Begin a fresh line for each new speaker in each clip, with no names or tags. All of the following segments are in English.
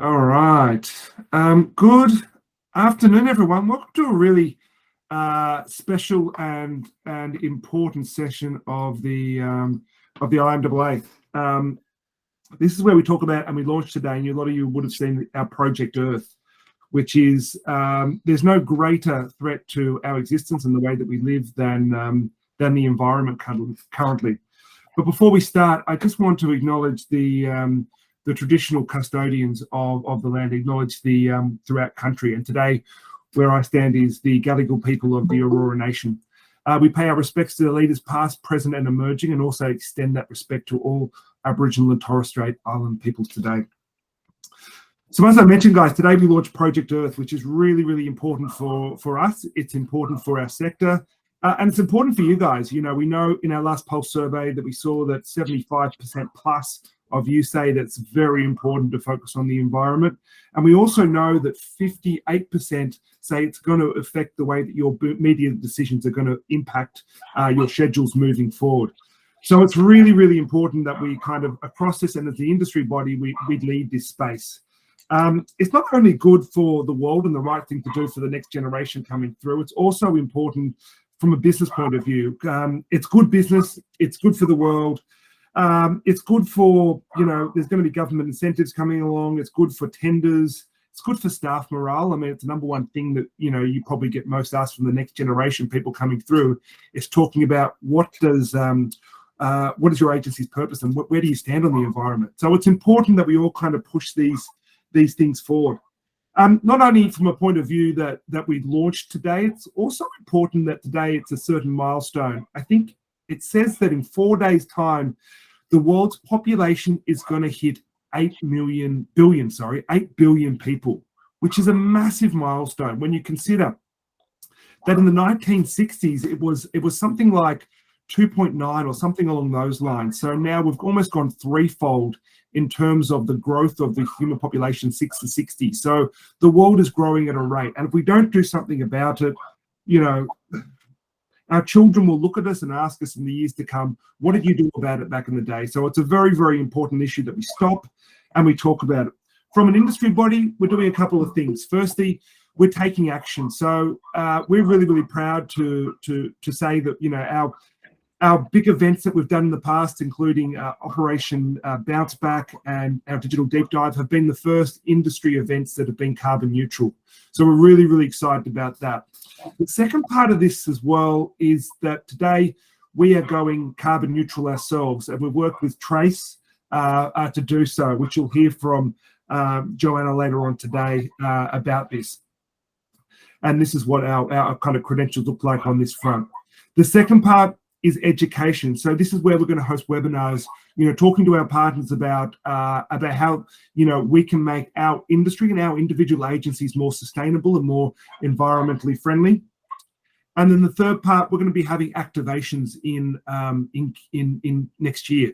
All right. Good afternoon, everyone. Welcome to a really special and important session of the IMAA. This is where we talk about, and we launched today, and a lot of you would have seen our Project Earth, which is there's no greater threat to our existence and the way that we live than the environment currently. But before we start, I just want to acknowledge the traditional custodians of the land, acknowledge the throughout country. And today, where I stand is the Gadigal people of the Aurora Nation. We pay our respects to the leaders past, present and emerging, and also extend that respect to all Aboriginal and Torres Strait Island peoples today. So as I mentioned, guys, today we launched Project Earth, which is really, really important for us. It's important for our sector. And it's important for you guys. You know, we know in our last Pulse survey that we saw that 75% plus of you say that's very important to focus on the environment. And we also know that 58% say it's going to affect the way that your media decisions are going to impact your schedules moving forward. So it's really, really important that we kind of, across this and as the industry body, we lead this space. It's not only good for the world and the right thing to do for the next generation coming through, it's also important from a business point of view. It's good business, it's good for the world. It's good for, you know, there's going to be government incentives coming along. It's good for tenders. It's good for staff morale. I mean, it's the number one thing that, you know, you probably get most asked from the next generation, people coming through, is talking about what is your agency's purpose and where do you stand on the environment? So it's important that we all kind of push these things forward. Not only from a point of view that we launched today, it's also important that today it's a certain milestone. I think it says that in 4 days' time, the world's population is going to hit 8 billion people, which is a massive milestone when you consider that in the 1960s, it was something like 2.9 or something along those lines. So now we've almost gone threefold in terms of the growth of the human population 6 to 60. So the world is growing at a rate. And if we don't do something about it, you know, our children will look at us and ask us in the years to come, what did you do about it back in the day? So it's a very, very important issue that we stop and we talk about it. From an industry body, we're doing a couple of things. Firstly, we're taking action. So we're really, really proud to say that, you know, our big events that we've done in the past, including Operation Bounce Back and our Digital Deep Dive, have been the first industry events that have been carbon neutral. So we're really, really excited about that. The second part of this as well is that today we are going carbon neutral ourselves, and we've worked with Trace to do so, which you'll hear from Joanna later on today about this. And this is what our kind of credentials look like on this front. The second part is education. So this is where we're going to host webinars, you know, talking to our partners about how, you know, we can make our industry and our individual agencies more sustainable and more environmentally friendly. And then the third part, we're going to be having activations in next year.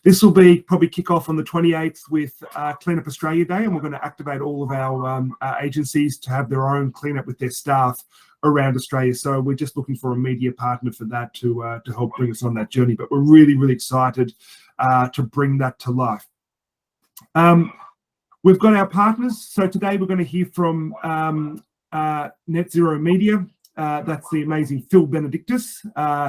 This will be probably kick off on the 28th with Clean Up Australia Day, and we're going to activate all of our agencies to have their own cleanup with their staff around Australia. So we're just looking for a media partner for that to help bring us on that journey. But we're really, really excited to bring that to life. We've got our partners. So today we're going to hear from Net Zero Media. That's the amazing Phil Benedictus,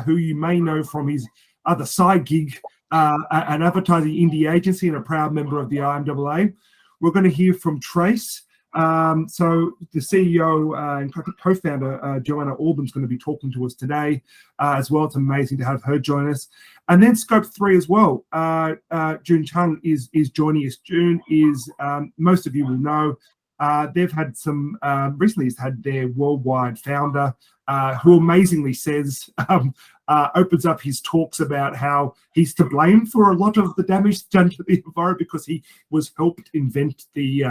who you may know from his other side gig, an advertising indie agency and a proud member of the IMAA. We're going to hear from Trace. So the CEO and co-founder, Joanna Auburn's going to be talking to us today as well. It's amazing to have her join us. And then Scope 3 as well. June Chung is joining us. June is, most of you will know, they've had some, recently has had their worldwide founder, who amazingly says, opens up his talks about how he's to blame for a lot of the damage done to the environment because he was helped invent the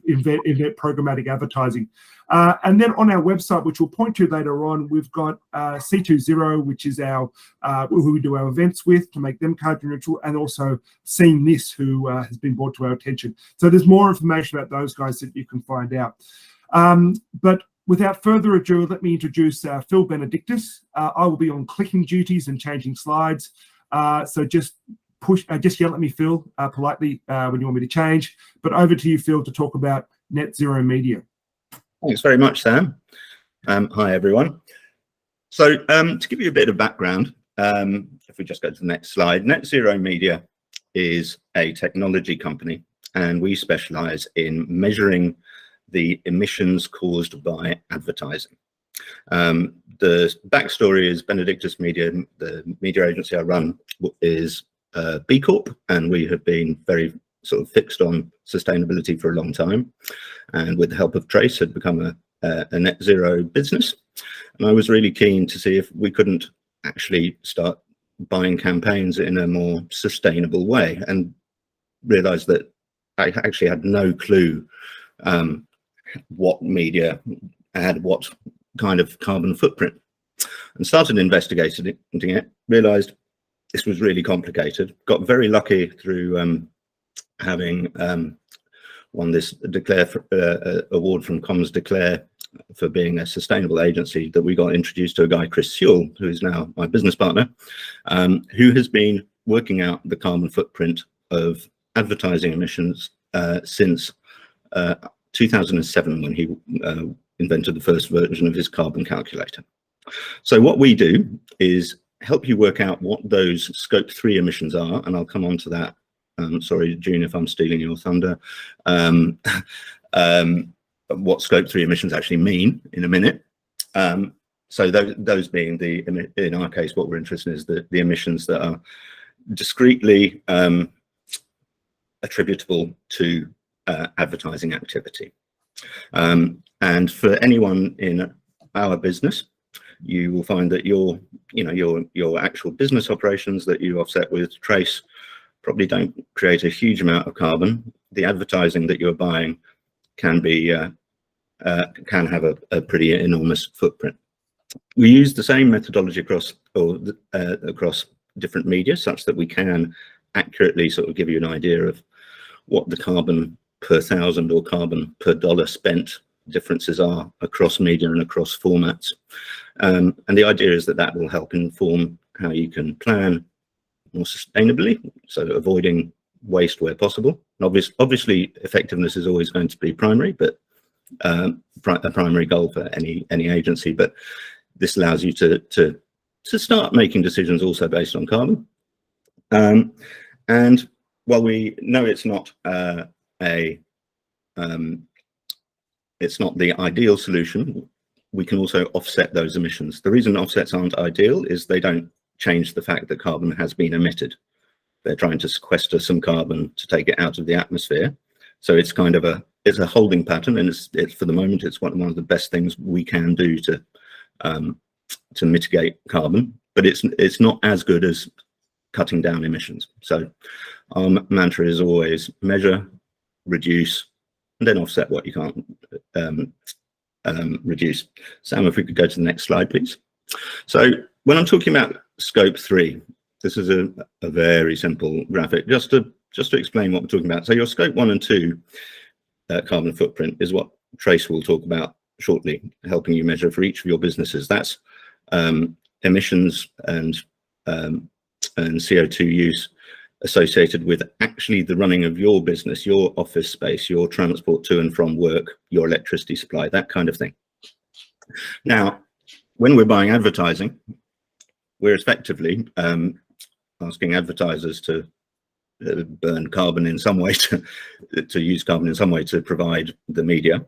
invent programmatic advertising. And then on our website, which we'll point to later on, we've got C20, which is our who we do our events with to make them carbon neutral, and also Seeing This, who has been brought to our attention. So there's more information about those guys that you can find out. But without further ado, let me introduce Phil Benedictus. I will be on clicking duties and changing slides. So just just yell at me, Phil, politely when you want me to change. But over to you, Phil, to talk about net zero media.
Thanks very much, Sam. Hi, everyone. So to give you a bit of background, if we just go to the next slide, Net Zero Media is a technology company, and we specialize in measuring the emissions caused by advertising. The backstory is Benedictus Media, the media agency I run, is B Corp, and we have been very sort of fixed on sustainability for a long time, and with the help of Trace had become a net zero business. And I was really keen to see if we couldn't actually start buying campaigns in a more sustainable way, and realized that I actually had no clue what media had what kind of carbon footprint, and started investigating it, realized this was really complicated. Got very lucky through having won this award from Comms Declare for being a sustainable agency, that we got introduced to a guy, Chris Sewell, who is now my business partner, who has been working out the carbon footprint of advertising emissions since 2007, when he invented the first version of his carbon calculator. So what we do is help you work out what those scope 3 emissions are, and I'll come on to that. Sorry, June, if I'm stealing your thunder. What scope 3 emissions actually mean in a minute. So those being in our case, what we're interested in is the emissions that are discreetly attributable to advertising activity. And for anyone in our business, you will find that your actual business operations that you offset with Trace probably don't create a huge amount of carbon. The advertising that you're buying can have a pretty enormous footprint. We use the same methodology across different media, such that we can accurately sort of give you an idea of what the carbon per thousand or carbon per dollar spent differences are across media and across formats. And the idea is that that will help inform how you can plan more sustainably, so avoiding waste where possible. And obviously, effectiveness is always going to be primary, but a primary goal for any agency. But this allows you to start making decisions also based on carbon. And while we know it's not it's not the ideal solution, we can also offset those emissions. The reason offsets aren't ideal is they don't change the fact that carbon has been emitted. They're trying to sequester some carbon to take it out of the atmosphere. So it's kind of a holding pattern, and it's for the moment it's one of the best things we can do to mitigate carbon. But it's not as good as cutting down emissions. So our mantra is always measure, reduce, and then offset what you can't reduce. Sam, if we could go to the next slide, please. So when I'm talking about scope 3, this is a very simple graphic, just to explain what we're talking about. So your scope 1 and 2 carbon footprint is what Trace will talk about shortly, helping you measure for each of your businesses. That's emissions and CO2 use associated with actually the running of your business, your office space, your transport to and from work, your electricity supply, that kind of thing. Now, when we're buying advertising, we're effectively asking advertisers to burn carbon in some way, to use carbon in some way to provide the media.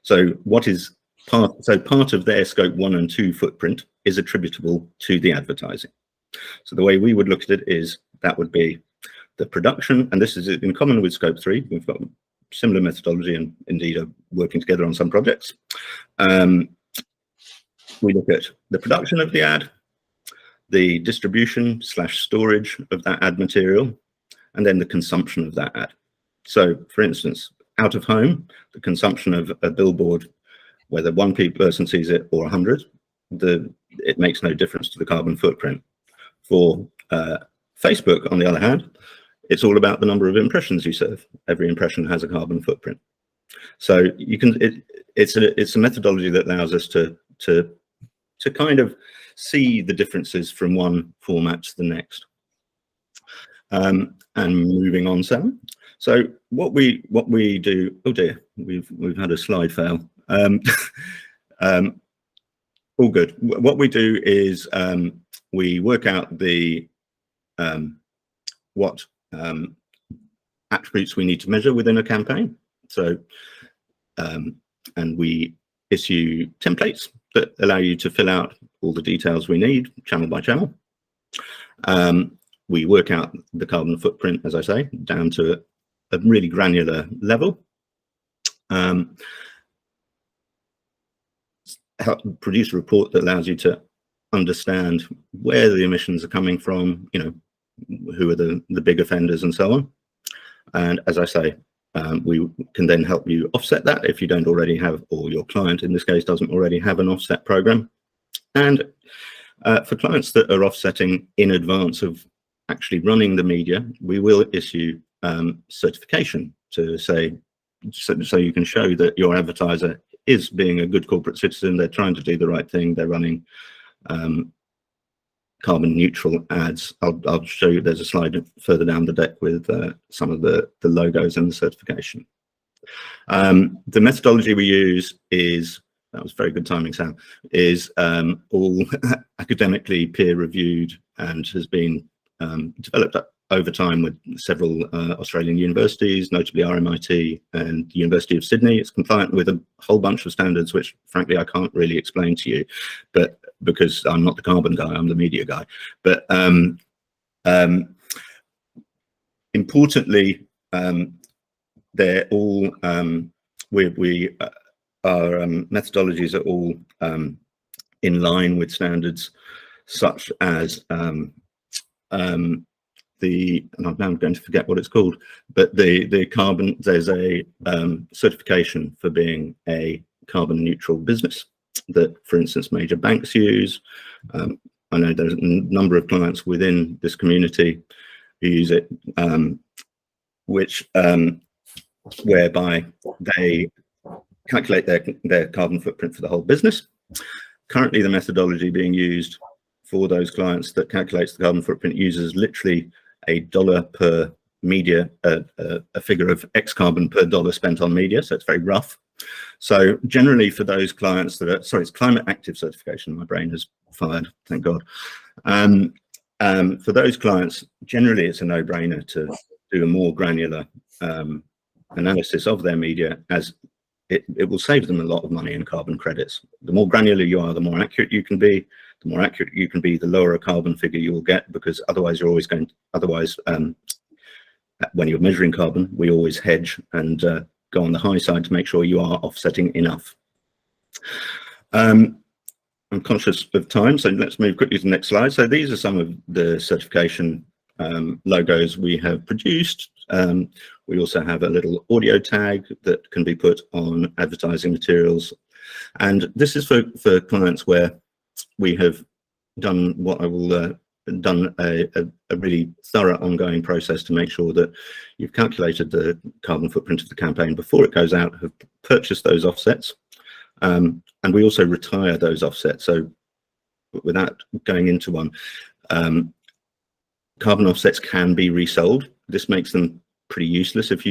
So part of their scope 1 and 2 footprint is attributable to the advertising. So the way we would look at it is that would be the production, and this is in common with scope 3. We've got similar methodology and indeed are working together on some projects. We look at the production of the ad, the distribution / storage of that ad material, and then the consumption of that ad. So for instance, out of home, the consumption of a billboard, whether one person sees it or 100, it makes no difference to the carbon footprint. For Facebook, on the other hand, it's all about the number of impressions you serve. Every impression has a carbon footprint. So you can it's a methodology that allows us to kind of see the differences from one format to the next. And moving on, Sam. So what we do, oh dear, we've had a slide fail. All good. What we do is we work out the what attributes we need to measure within a campaign. So and we issue templates that allow you to fill out all the details we need, channel by channel. We work out the carbon footprint, as I say, down to a really granular level. Help produce a report that allows you to understand where the emissions are coming from, you know, who are the big offenders and so on. And as I say, we can then help you offset that if you don't already have, or your client in this case doesn't already have an offset program. And for clients that are offsetting in advance of actually running the media, we will issue certification to say, so you can show that your advertiser is being a good corporate citizen, they're trying to do the right thing, they're running carbon neutral ads. I'll show you, there's a slide further down the deck with some of the logos and the certification. The methodology we use is, that was very good timing, Sam, is all academically peer reviewed and has been developed over time with several Australian universities, notably RMIT and the University of Sydney. It's compliant with a whole bunch of standards, which frankly I can't really explain to you, but because I'm not the carbon guy, I'm the media guy. But importantly, they're all our methodologies are all in line with standards such as and I'm now going to forget what it's called, but the carbon, there's a certification for being a carbon neutral business that, for instance, major banks use. I know there's a number of clients within this community who use it, which whereby they calculate their carbon footprint for the whole business. Currently, the methodology being used for those clients that calculates the carbon footprint uses literally $1 per media, a figure of X carbon per dollar spent on media, so it's very rough. So generally for those clients that are, sorry, it's climate active certification, my brain has fired, thank God. For those clients, generally it's a no-brainer to do a more granular analysis of their media, as it will save them a lot of money in carbon credits. The more granular you are, the more accurate you can be. The more accurate you can be, the lower a carbon figure you will get, because otherwise you're always going to, otherwise when you're measuring carbon, we always hedge and go on the high side to make sure you are offsetting enough. I'm conscious of time, so let's move quickly to the next slide. So these are some of the certification logos we have produced. We also have a little audio tag that can be put on advertising materials. And this is for clients where we have done what I will done a really thorough ongoing process to make sure that you've calculated the carbon footprint of the campaign before it goes out, have purchased those offsets, and we also retire those offsets. So without going into one, carbon offsets can be resold. This makes them pretty useless if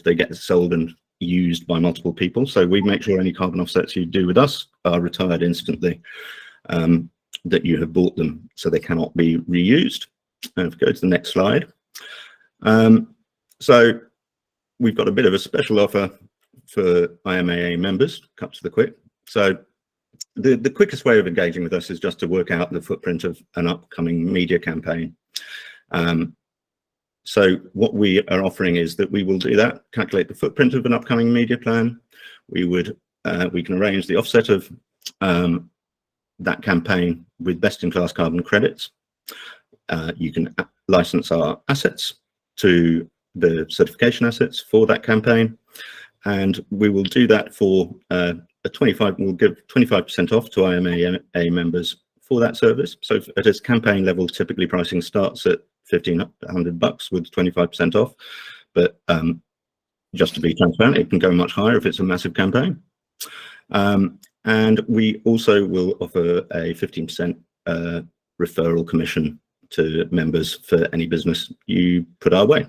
they get sold and used by multiple people. So we make sure any carbon offsets you do with us are retired instantly, that you have bought them, so they cannot be reused. And if we go to the next slide. So we've got a bit of a special offer for IMAA members, cut to the quick. So the quickest way of engaging with us is just to work out the footprint of an upcoming media campaign. So what we are offering is that we will do that, calculate the footprint of an upcoming media plan. We can arrange the offset of that campaign with best-in-class carbon credits. You can license our assets to the certification assets for that campaign, and we will do that for we'll give 25% off to IMAA members for that service. So at its campaign level, typically pricing starts at $1,500 with 25% off, but just to be transparent, it can go much higher if it's a massive campaign. And we also will offer a 15% referral commission to members for any business you put our way.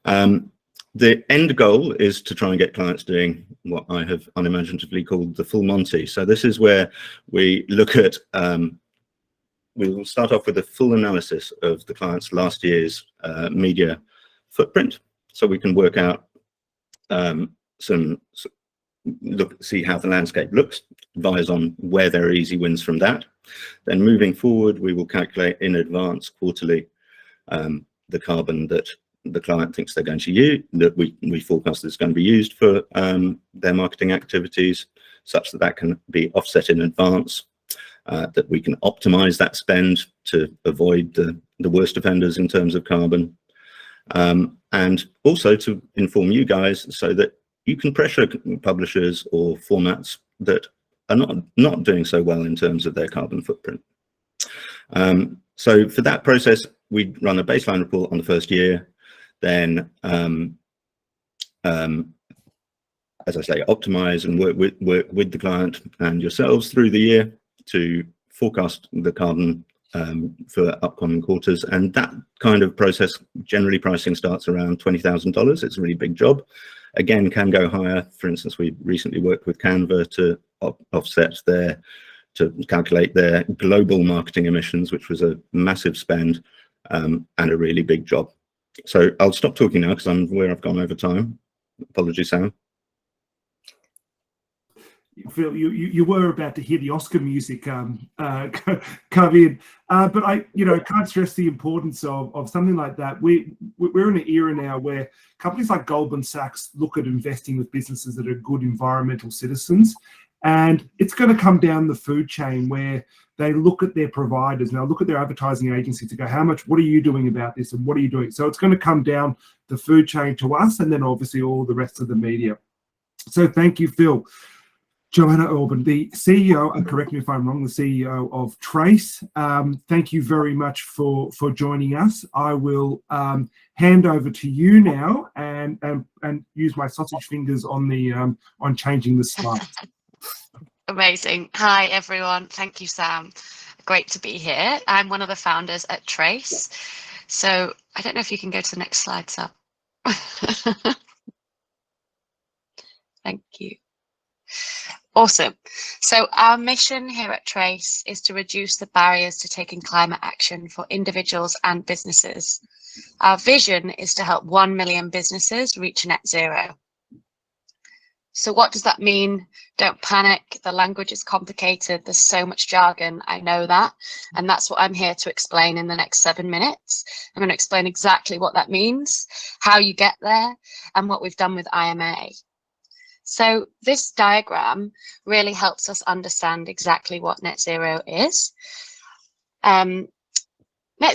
The end goal is to try and get clients doing what I have unimaginatively called the full Monty. So this is where we look at, we'll start off with a full analysis of the client's last year's media footprint, so we can work out see how the landscape looks, advise on where there are easy wins from that. Then moving forward, we will calculate in advance quarterly the carbon that the client thinks they're going to use, that we forecast is going to be used for their marketing activities, such that that can be offset in advance, that we can optimize that spend to avoid the worst offenders in terms of carbon, and also to inform you guys so that you can pressure publishers or formats that are not doing so well in terms of their carbon footprint. So for that process, we run a baseline report on the first year, then as I say, optimize and work with the client and yourselves through the year to forecast the carbon for upcoming quarters. And that kind of process, generally pricing starts around $20,000. It's a really big job. Again, can go higher. For instance, we recently worked with Canva to calculate their global marketing emissions, which was a massive spend and a really big job. So I'll stop talking now because I'm aware I've gone over time. Apologies, Sam.
Phil, you were about to hear the Oscar music come in, but I can't stress the importance of something like that. We're in an era now where companies like Goldman Sachs look at investing with businesses that are good environmental citizens, and it's going to come down the food chain where they look at their providers and they'll look at their advertising agency to go, what are you doing about this, and what are you doing? So it's going to come down the food chain to us, and then obviously all the rest of the media. So thank you, Phil. Joanna Urban, the CEO, and correct me if I'm wrong, the CEO of Trace. Thank you very much for joining us. I will hand over to you now and use my sausage fingers on changing the slides.
Amazing. Hi, everyone. Thank you, Sam. Great to be here. I'm one of the founders at Trace. So I don't know if you can go to the next slide, Sam. Thank you. Awesome. So our mission here at Trace is to reduce the barriers to taking climate action for individuals and businesses. Our vision is to help 1 million businesses reach net zero. So what does that mean? Don't panic. The language is complicated. There's so much jargon. I know that. And that's what I'm here to explain in the next 7 minutes. I'm going to explain exactly what that means, how you get there, and what we've done with IMAA. So this diagram really helps us understand exactly what net zero is. Net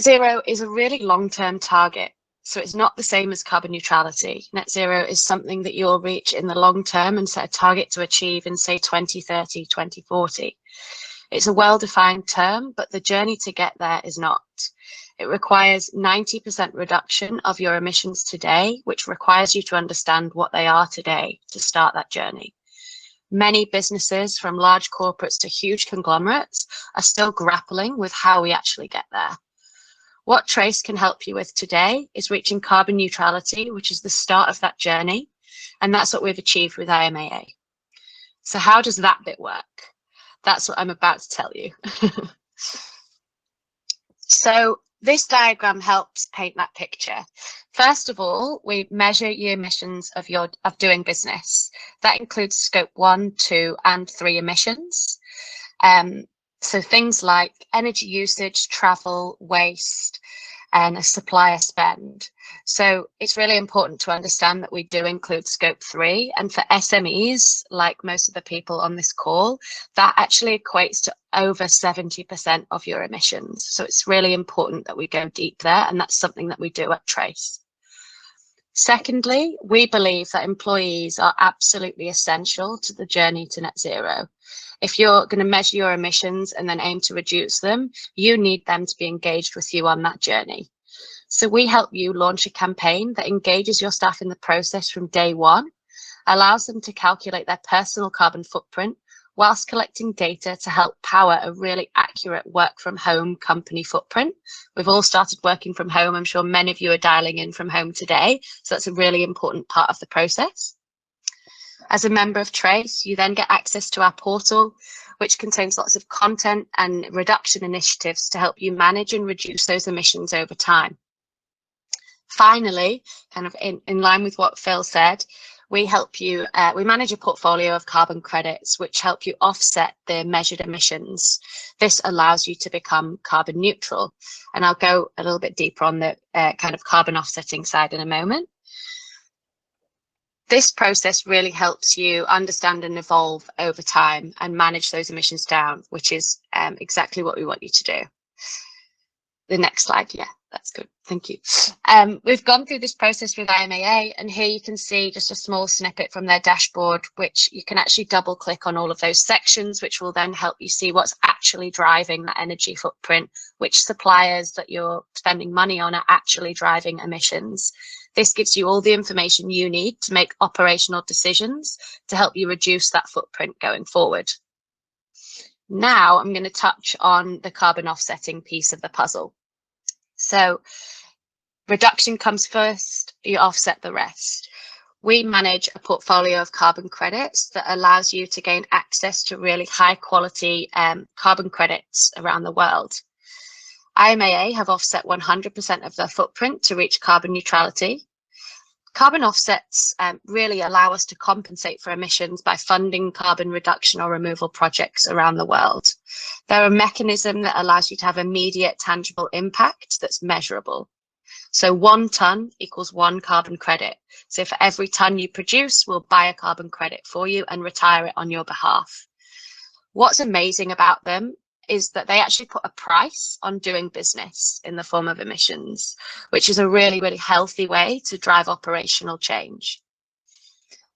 zero is a really long-term target. So it's not the same as carbon neutrality. Net zero is something that you'll reach in the long term and set a target to achieve in, say, 2030, 2040. It's a well-defined term, but the journey to get there is not. It requires 90% reduction of your emissions today, which requires you to understand what they are today to start that journey. Many businesses, from large corporates to huge conglomerates, are still grappling with how we actually get there. What Trace can help you with today is reaching carbon neutrality, which is the start of that journey. And that's what we've achieved with IMAA. So how does that bit work? That's what I'm about to tell you. So this diagram helps paint that picture. First of all, we measure your emissions of doing business. That includes scope 1, 2, and 3 emissions. So things like energy usage, travel, waste, and a supplier spend. So it's really important to understand that we do include scope 3. And for SMEs, like most of the people on this call, that actually equates to over 70% of your emissions. So it's really important that we go deep there. And that's something that we do at Trace. Secondly, we believe that employees are absolutely essential to the journey to net zero. If you're going to measure your emissions and then aim to reduce them, you need them to be engaged with you on that journey. So we help you launch a campaign that engages your staff in the process from day one, allows them to calculate their personal carbon footprint whilst collecting data to help power a really accurate work from home company footprint. We've all started working from home. I'm sure many of you are dialing in from home today. So that's a really important part of the process. As a member of Trace, you then get access to our portal, which contains lots of content and reduction initiatives to help you manage and reduce those emissions over time. Finally, kind of in line with what Phil said, we help you, we manage a portfolio of carbon credits, which help you offset the measured emissions. This allows you to become carbon neutral. And I'll go a little bit deeper on the kind of carbon offsetting side in a moment. This process really helps you understand and evolve over time and manage those emissions down, which is exactly what we want you to do. The next slide, yeah, that's good, thank you. We've gone through this process with IMAA, and here you can see just a small snippet from their dashboard, which you can actually double click on all of those sections, which will then help you see what's actually driving that energy footprint, which suppliers that you're spending money on are actually driving emissions. This gives you all the information you need to make operational decisions to help you reduce that footprint going forward. Now I'm going to touch on the carbon offsetting piece of the puzzle. So reduction comes first, you offset the rest. We manage a portfolio of carbon credits that allows you to gain access to really high quality carbon credits around the world. IMAA have offset 100% of their footprint to reach carbon neutrality. Carbon offsets really allow us to compensate for emissions by funding carbon reduction or removal projects around the world. They're a mechanism that allows you to have immediate tangible impact that's measurable. So 1 ton equals 1 carbon credit. So for every ton you produce, we'll buy a carbon credit for you and retire it on your behalf. What's amazing about them is that they actually put a price on doing business in the form of emissions, which is a really, really healthy way to drive operational change.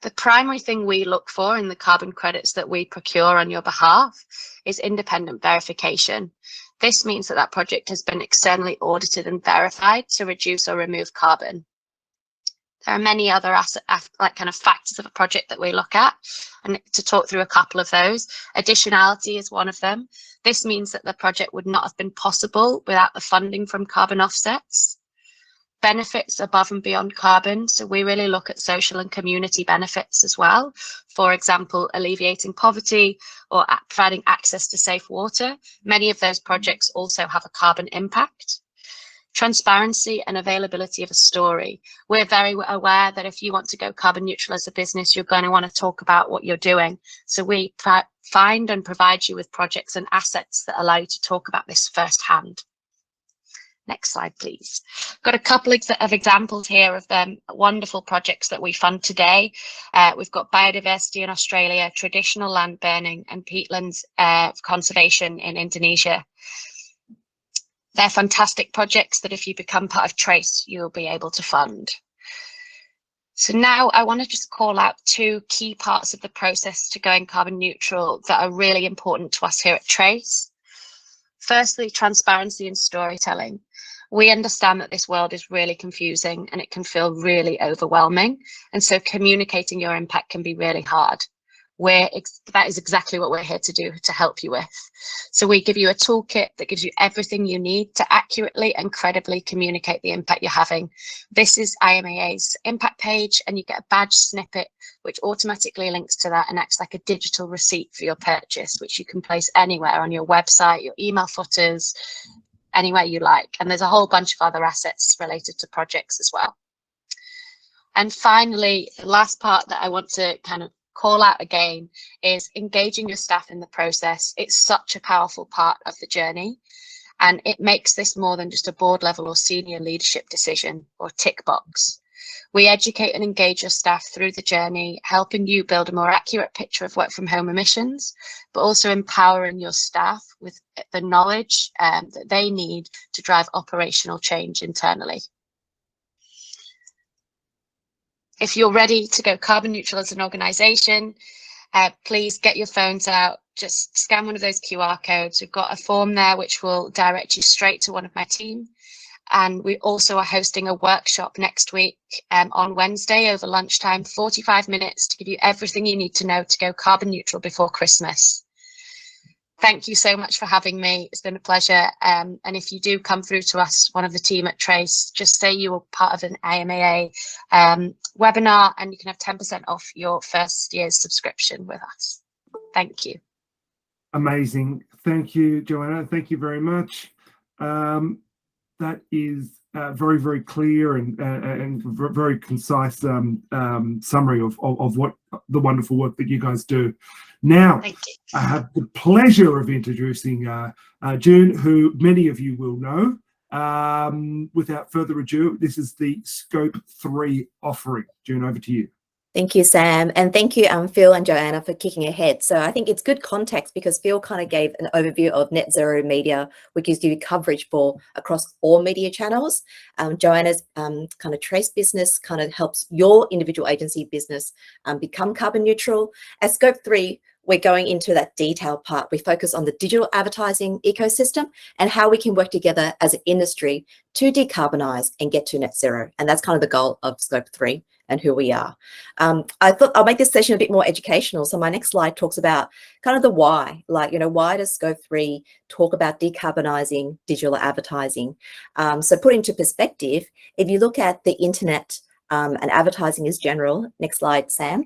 The primary thing we look for in the carbon credits that we procure on your behalf is independent verification. This means that that project has been externally audited and verified to reduce or remove carbon. There are many other factors of a project that we look at, and to talk through a couple of those. Additionality is one of them. This means that the project would not have been possible without the funding from carbon offsets. Benefits above and beyond carbon. So we really look at social and community benefits as well. For example, alleviating poverty or providing access to safe water. Many of those projects also have a carbon impact. Transparency and availability of a story. We're very aware that if you want to go carbon neutral as a business, you're going to want to talk about what you're doing. So we find and provide you with projects and assets that allow you to talk about this firsthand. Next slide, please. Got a couple of examples here of wonderful projects that we fund today. We've got biodiversity in Australia, traditional land burning, and peatlands conservation in Indonesia. They're fantastic projects that if you become part of Trace, you'll be able to fund. So now I want to just call out 2 key parts of the process to going carbon neutral that are really important to us here at Trace. Firstly, transparency and storytelling. We understand that this world is really confusing and it can feel really overwhelming. And so communicating your impact can be really hard. That is exactly what we're here to do, to help you with. So we give you a toolkit that gives you everything you need to accurately and credibly communicate the impact you're having. This is IMAA's impact page, and you get a badge snippet which automatically links to that and acts like a digital receipt for your purchase, which you can place anywhere on your website, your email footers, anywhere you like. And there's a whole bunch of other assets related to projects as well. And finally, the last part that I want to kind of call out again is engaging your staff in the process. It's such a powerful part of the journey, and it makes this more than just a board level or senior leadership decision or tick box. We educate and engage your staff through the journey, helping you build a more accurate picture of work from home emissions, but also empowering your staff with the knowledge that they need to drive operational change internally. If you're ready to go carbon neutral as an organisation, please get your phones out, just scan one of those QR codes. We've got a form there which will direct you straight to one of my team. And we also are hosting a workshop next week on Wednesday over lunchtime, 45 minutes to give you everything you need to know to go carbon neutral before Christmas. Thank you so much for having me. It's been a pleasure. And if you do come through to us, one of the team at Trace, just say you were part of an IMAA webinar and you can have 10% off your first year's subscription with us. Thank you.
Amazing. Thank you, Joanna. Thank you very much. That is very, very clear and very concise summary of what the wonderful work that you guys do. Now, I have the pleasure of introducing June, who many of you will know. Without further ado, this is the Scope 3 offering. June, over to you.
Thank you, Sam. And thank you, Phil and Joanna, for kicking ahead. So I think it's good context because Phil kind of gave an overview of net zero media, which gives you coverage for across all media channels. Joanna's kind of Trace business kind of helps your individual agency business become carbon neutral. At Scope 3, we're going into that detail part. We focus on the digital advertising ecosystem and how we can work together as an industry to decarbonize and get to net zero. And that's kind of the goal of Scope 3 and who we are. I thought I'll make this session a bit more educational. So my next slide talks about kind of the why, like, why does Scope 3 talk about decarbonizing digital advertising? So put into perspective, if you look at the internet and advertising as general, next slide, Sam,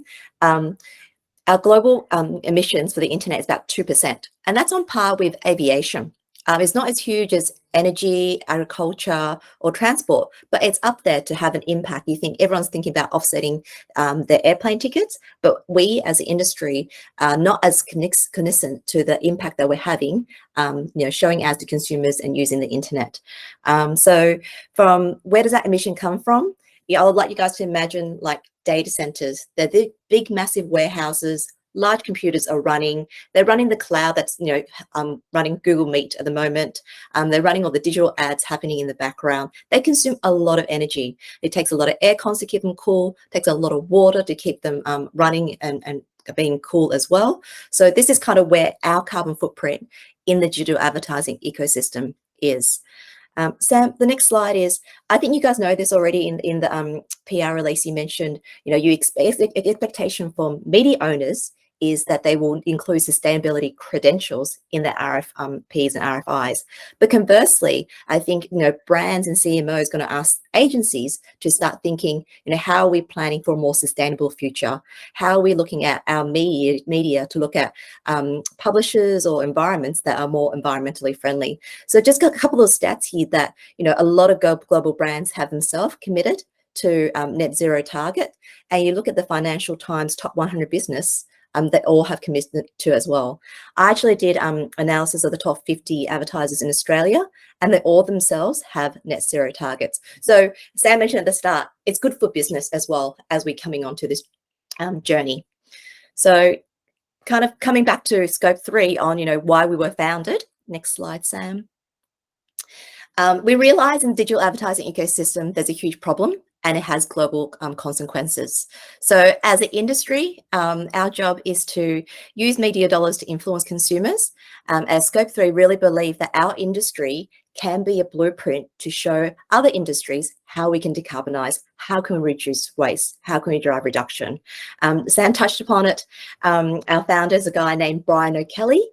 our global emissions for the internet is about 2%, and that's on par with aviation. It's not as huge as energy, agriculture, or transport, but it's up there to have an impact. You think everyone's thinking about offsetting their airplane tickets, but we as an industry are not as cognizant to the impact that we're having, showing as to consumers and using the internet. So from where does that emission come from? Yeah, I would like you guys to imagine like data centers. They're the big, massive warehouses. Large computers are running. They're running the cloud that's, running Google Meet at the moment. They're running all the digital ads happening in the background. They consume a lot of energy. It takes a lot of air cons to keep them cool. It takes a lot of water to keep them running and being cool as well. So this is kind of where our carbon footprint in the digital advertising ecosystem is. Sam, the next slide is, I think you guys know this already in the PR release you mentioned, you expect expectation from media owners is that they will include sustainability credentials in their RFPs and RFIs. But conversely, I think, brands and CMOs are going to ask agencies to start thinking, how are we planning for a more sustainable future? How are we looking at our media to look at publishers or environments that are more environmentally friendly? So just a couple of stats here that, a lot of global brands have themselves committed to net zero target. And you look at the Financial Times top 100 business, they all have committed to as well. I actually did analysis of the top 50 advertisers in Australia, and they all themselves have net zero targets. So Sam mentioned at the start, it's good for business as well as we're coming onto this journey. So kind of coming back to Scope 3 on, why we were founded. Next slide, Sam. We realize in the digital advertising ecosystem, there's a huge problem and it has global consequences. So as an industry, our job is to use media dollars to influence consumers. As Scope 3 really believe that our industry can be a blueprint to show other industries how we can decarbonize, how can we reduce waste, how can we drive reduction. Sam touched upon it. Our founder is a guy named Brian O'Kelly.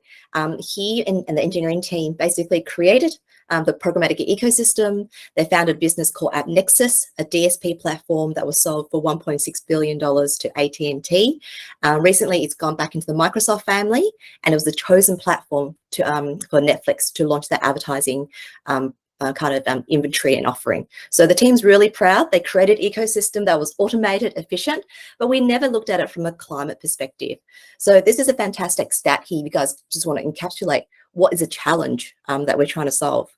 He and the engineering team basically created the programmatic ecosystem. They founded a business called AppNexus, a DSP platform that was sold for $1.6 billion to AT&T. Recently, it's gone back into the Microsoft family, and it was the chosen platform to for Netflix to launch their advertising inventory and offering. So the team's really proud. They created an ecosystem that was automated, efficient, but we never looked at it from a climate perspective. So this is a fantastic stat here. You guys just want to encapsulate what is a challenge that we're trying to solve.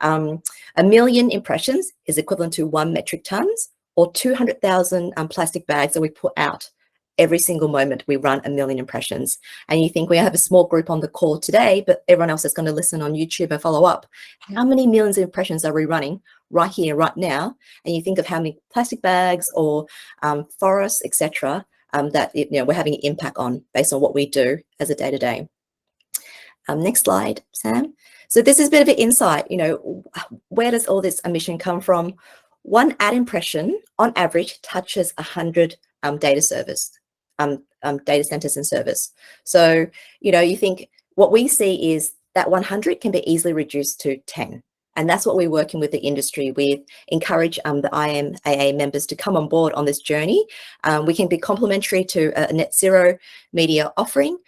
1 million impressions is equivalent to 1 metric tons or 200,000 plastic bags that we put out. Every single moment we run 1 million impressions. And you think we have a small group on the call today, but everyone else is going to listen on YouTube and follow up. How many millions of impressions are we running right here, right now? And you think of how many plastic bags or forests, etc., that we're having an impact on based on what we do as a day-to-day. Next slide, Sam. So this is a bit of an insight, you know, where does all this emission come from? One ad impression on average touches 100 data centers and servers. So, you know, you think what we see is that 100 can be easily reduced to 10. And that's what we're working with the industry with, encourage the IMAA members to come on board on this journey. We can be complementary to a net zero media offering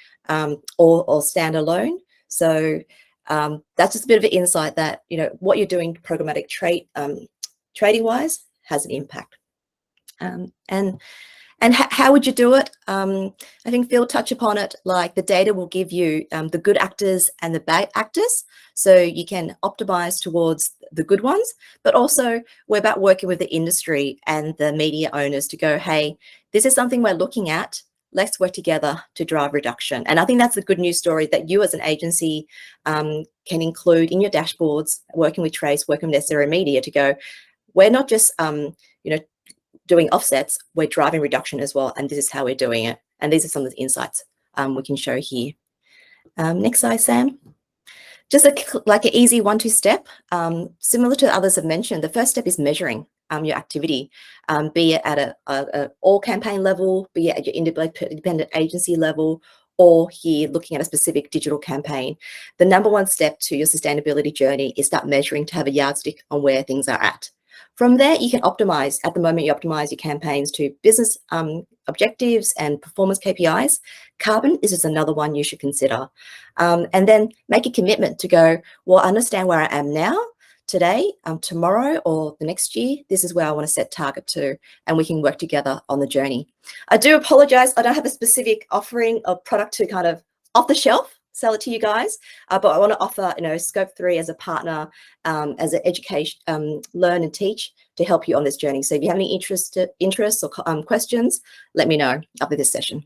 or stand alone. So that's just a bit of an insight that, you know, what you're doing programmatic trading wise has an impact. And how would you do it? I think Phil touched upon it, like the data will give you the good actors and the bad actors. So you can optimize towards the good ones, but also we're about working with the industry and the media owners to go, hey, this is something we're looking at. Let's work together to drive reduction. And I think that's the good news story that you as an agency can include in your dashboards, working with Trace, working with Net Zero Media to go, we're not just, you know, doing offsets, we're driving reduction as well. And this is how we're doing it. And these are some of the insights we can show here. Next slide, Sam. Just like an easy 1-2 step, similar to others have mentioned, the first step is measuring your activity, be it at a all campaign level, be it at your independent agency level, or here looking at a specific digital campaign. The number one step to your sustainability journey is start measuring to have a yardstick on where things are at. From there, you can optimize. At the moment, you optimize your campaigns to business objectives and performance KPIs. Carbon is just another one you should consider. And then make a commitment to go, well, understand where I am now, today, tomorrow, or the next year. This is where I want to set target to, and we can work together on the journey. I do apologize. I don't have a specific offering of product to kind of off the shelf sell it to you guys, but I want to offer, you know, Scope 3 as a partner, as an education, learn and teach to help you on this journey. So if you have any interests or questions, let me know after this session.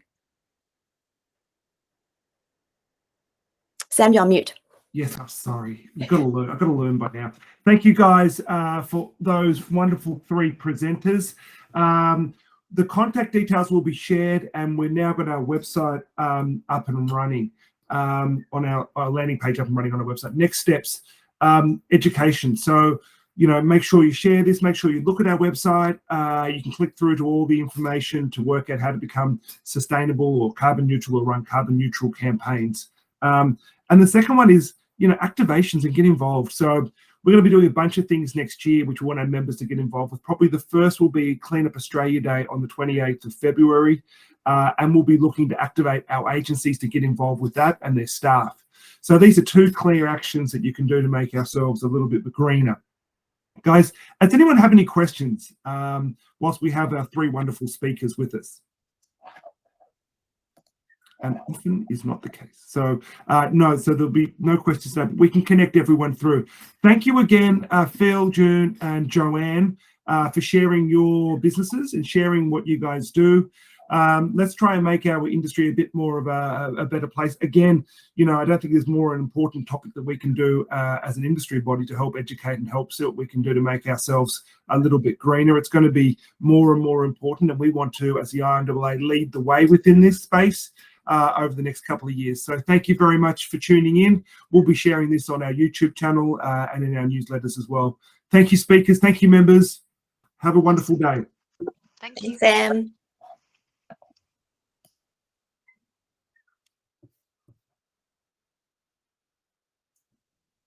Sam, you're on mute.
Yes, I'm sorry. I've got to learn by now. Thank you guys for those wonderful 3 presenters. The contact details will be shared, and we're now got our website up and running. On our landing page up and running on our website. Next steps, education. So, you know, make sure you share this, make sure you look at our website. You can click through to all the information to work out how to become sustainable or carbon neutral or run carbon neutral campaigns. And the second one is, you know, activations and get involved. So we're going to be doing a bunch of things next year, which we want our members to get involved with. Probably the first will be Clean Up Australia Day on the 28th of February. And we'll be looking to activate our agencies to get involved with that and their staff. So these are 2 clear actions that you can do to make ourselves a little bit greener. Guys, does anyone have any questions whilst we have our 3 wonderful speakers with us? And often is not the case. So no, so there'll be no questions today, but we can connect everyone through. Thank you again, Phil, June, and Joanne, for sharing your businesses and sharing what you guys do. Let's try and make our industry a bit more of a better place. Again, you know, I don't think there's more an important topic that we can do as an industry body to help educate and help see what we can do to make ourselves a little bit greener. It's going to be more and more important, and we want to, as the IMAA, lead the way within this space over the next couple of years. So thank you very much for tuning in. We'll be sharing this on our YouTube channel and in our newsletters as well. Thank you, speakers. Thank you, members. Have a wonderful day.
Thank you.
Thanks, Sam.